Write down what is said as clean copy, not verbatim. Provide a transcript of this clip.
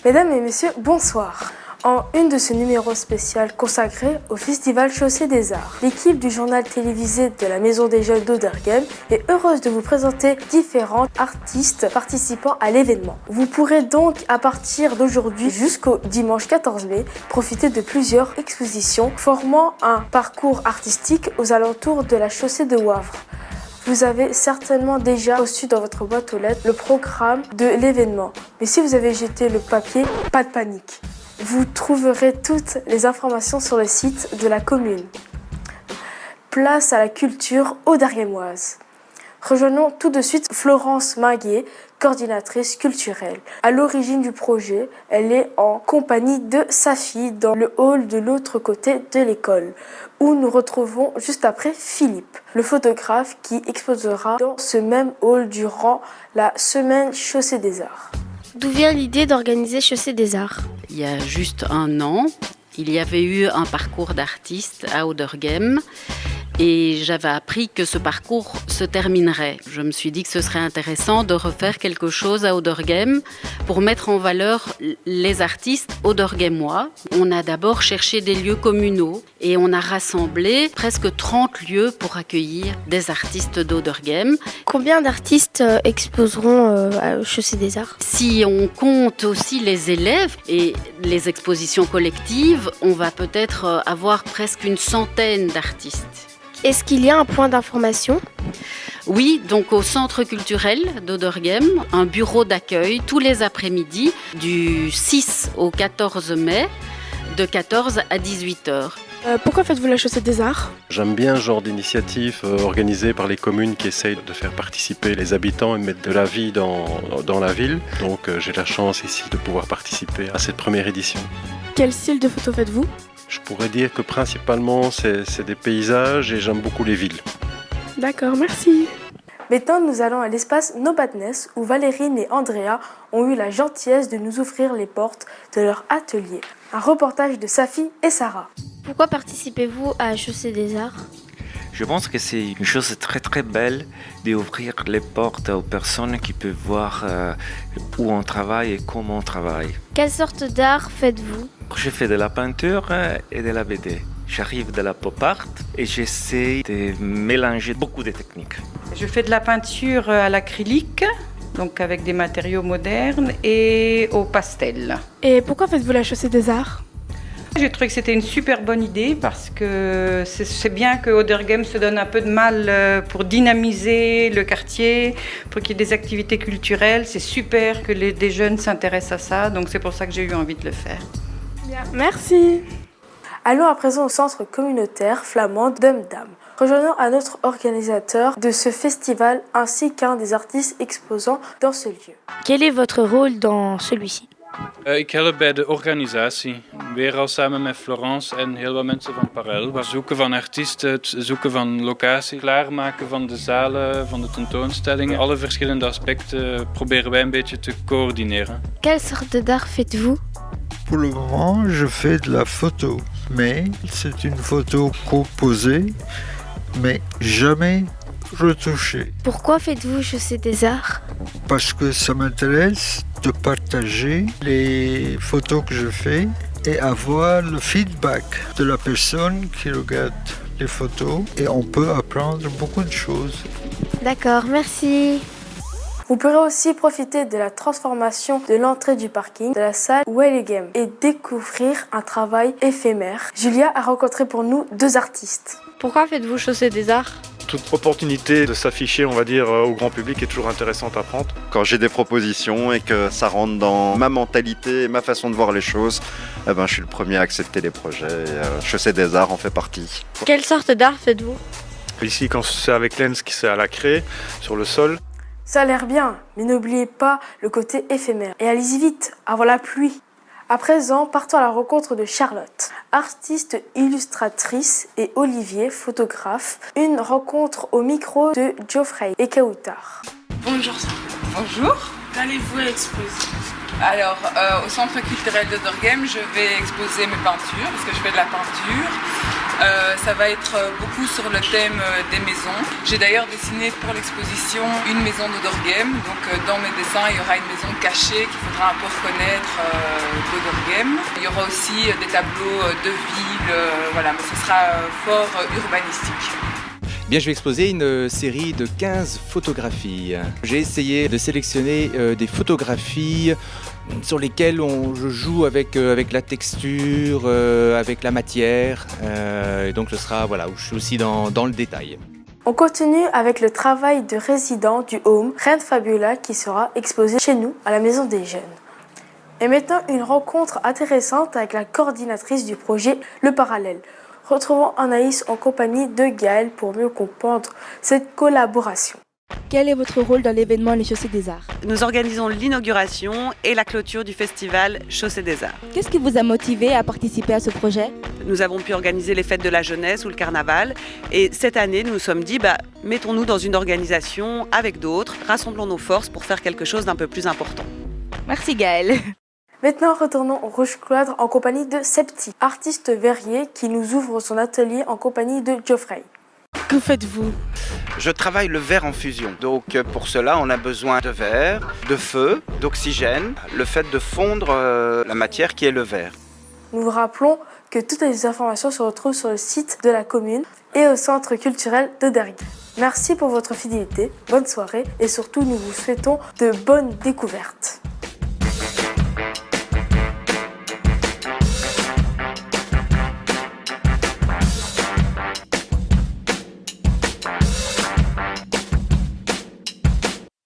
Mesdames et messieurs, bonsoir. En une de ce numéro spécial consacré au Festival Chaussée des Arts, l'équipe du journal télévisé de la Maison des Jeunes d'Auderghem est heureuse de vous présenter différents artistes participant à l'événement. Vous pourrez donc, à partir d'aujourd'hui jusqu'au dimanche 14 mai, profiter de plusieurs expositions formant un parcours artistique aux alentours de la chaussée de Wavre. Vous avez certainement déjà reçu dans votre boîte aux lettres le programme de l'événement. Mais si vous avez jeté le papier, pas de panique. Vous trouverez toutes les informations sur le site de la commune. Place à la culture auderghemoise. Rejoignons tout de suite Florence Minguet, coordinatrice culturelle. À l'origine du projet, elle est en compagnie de sa fille dans le hall de l'autre côté de l'école, où nous retrouvons juste après Philippe, le photographe qui exposera dans ce même hall durant la semaine Chaussée des Arts. D'où vient l'idée d'organiser Chaussée des Arts ? Il y a juste un an, il y avait eu un parcours d'artistes à Auderghem et j'avais appris que ce parcours se terminerait. Je me suis dit que ce serait intéressant de refaire quelque chose à Auderghem pour mettre en valeur les artistes auderghemois. On a d'abord cherché des lieux communaux et on a rassemblé presque 30 lieux pour accueillir des artistes d'Auderghem. Combien d'artistes exposeront à Chaussée des Arts ? Si on compte aussi les élèves et les expositions collectives, on va peut-être avoir presque une centaine d'artistes. Est-ce qu'il y a un point d'information ? Oui, donc au centre culturel d'Auderghem, un bureau d'accueil tous les après-midi du 6 au 14 mai de 14 à 18 heures. Pourquoi faites-vous la Chaussée des Arts ? J'aime bien ce genre d'initiative organisée par les communes qui essayent de faire participer les habitants et mettre de la vie dans la ville. Donc j'ai la chance ici de pouvoir participer à cette première édition. Quel style de photo faites-vous ? Je pourrais dire que principalement c'est des paysages et j'aime beaucoup les villes. D'accord, merci. Maintenant, nous allons à l'espace No Badness où Valérine et Andrea ont eu la gentillesse de nous ouvrir les portes de leur atelier. Un reportage de Safi et Sarah. Pourquoi participez-vous à Chaussée des Arts ? Je pense que c'est une chose très très belle d'ouvrir les portes aux personnes qui peuvent voir où on travaille et comment on travaille. Quelle sorte d'art faites-vous ? Je fais de la peinture et de la BD. J'arrive de la pop art et j'essaie de mélanger beaucoup de techniques. Je fais de la peinture à l'acrylique, donc avec des matériaux modernes, et au pastel. Et pourquoi faites-vous la Chaussée des Arts ? J'ai trouvé que c'était une super bonne idée parce que c'est bien que Auderghem se donne un peu de mal pour dynamiser le quartier, pour qu'il y ait des activités culturelles. C'est super que des jeunes s'intéressent à ça, donc c'est pour ça que j'ai eu envie de le faire. Bien, merci. Allons à présent au centre communautaire flamand Dumdam. Rejoignons un autre organisateur de ce festival ainsi qu'un des artistes exposants dans ce lieu. Quel est votre rôle dans celui-ci ? Ik help bij de organisatie, weer al samen met Florence en heel wat mensen van Parel. Het zoeken van artiesten, het zoeken van locatie, klaarmaken van de zalen, van de tentoonstellingen. Alle verschillende aspecten proberen wij een beetje te coördineren. Quelle sorte d'art faites-vous ? Pour le moment, je fais de la photo, mais c'est une photo composée, mais jamais retouchée. Pourquoi faites-vous Chaussée des Arts ? Parce que ça m'intéresse de partager les photos que je fais et avoir le feedback de la personne qui regarde les photos et on peut apprendre beaucoup de choses. D'accord, merci. Vous pourrez aussi profiter de la transformation de l'entrée du parking de la salle Wellegem et découvrir un travail éphémère. Julia a rencontré pour nous deux artistes. Pourquoi faites-vous Chaussée des Arts ? Toute opportunité de s'afficher, on va dire, au grand public est toujours intéressante à prendre. Quand j'ai des propositions et que ça rentre dans ma mentalité et ma façon de voir les choses, je suis le premier à accepter les projets. Chaussée des Arts en fait partie. Quelle sorte d'art faites-vous ? Ici, quand c'est avec Lens qui c'est à la craie, sur le sol. Ça a l'air bien, mais n'oubliez pas le côté éphémère. Et allez-y vite, avant la pluie. À présent, partons à la rencontre de Charlotte, artiste illustratrice, et Olivier, photographe. Une rencontre au micro de Geoffrey et Kautar. Bonjour Sarah. Bonjour. Qu'allez-vous exposer? Alors, au Centre culturel d'Oderghem, je vais exposer mes peintures, parce que je fais de la peinture. Ça va être beaucoup sur le thème des maisons. J'ai d'ailleurs dessiné pour l'exposition une maison d'Oderghem. Donc, dans mes dessins, il y aura une maison cachée qu'il faudra un peu reconnaître d'Oderghem. Il y aura aussi des tableaux de ville, voilà, mais ce sera fort urbanistique. Bien, je vais exposer une série de 15 photographies. J'ai essayé de sélectionner des photographies sur lesquelles je joue avec la texture, avec la matière. Et donc ce sera voilà, où je suis aussi dans le détail. On continue avec le travail de résident du Home, Reine Fabula, qui sera exposé chez nous à la Maison des Jeunes. Et maintenant, une rencontre intéressante avec la coordinatrice du projet Le Parallèle. Retrouvons Anaïs en compagnie de Gaëlle pour mieux comprendre cette collaboration. Quel est votre rôle dans l'événement Les Chaussées des Arts? Nous organisons l'inauguration et la clôture du festival Chaussées des Arts. Qu'est-ce qui vous a motivé à participer à ce projet? Nous avons pu organiser les fêtes de la jeunesse ou le carnaval. Et cette année, nous nous sommes dit, mettons-nous dans une organisation avec d'autres, rassemblons nos forces pour faire quelque chose d'un peu plus important. Merci Gaëlle. Maintenant, retournons au Rouge Cloître en compagnie de Septi, artiste verrier qui nous ouvre son atelier en compagnie de Geoffrey. Que faites-vous? Je travaille le verre en fusion. Donc pour cela, on a besoin de verre, de feu, d'oxygène, le fait de fondre la matière qui est le verre. Nous vous rappelons que toutes les informations se retrouvent sur le site de la commune et au centre culturel d'Oderghem. Merci pour votre fidélité, bonne soirée et surtout nous vous souhaitons de bonnes découvertes.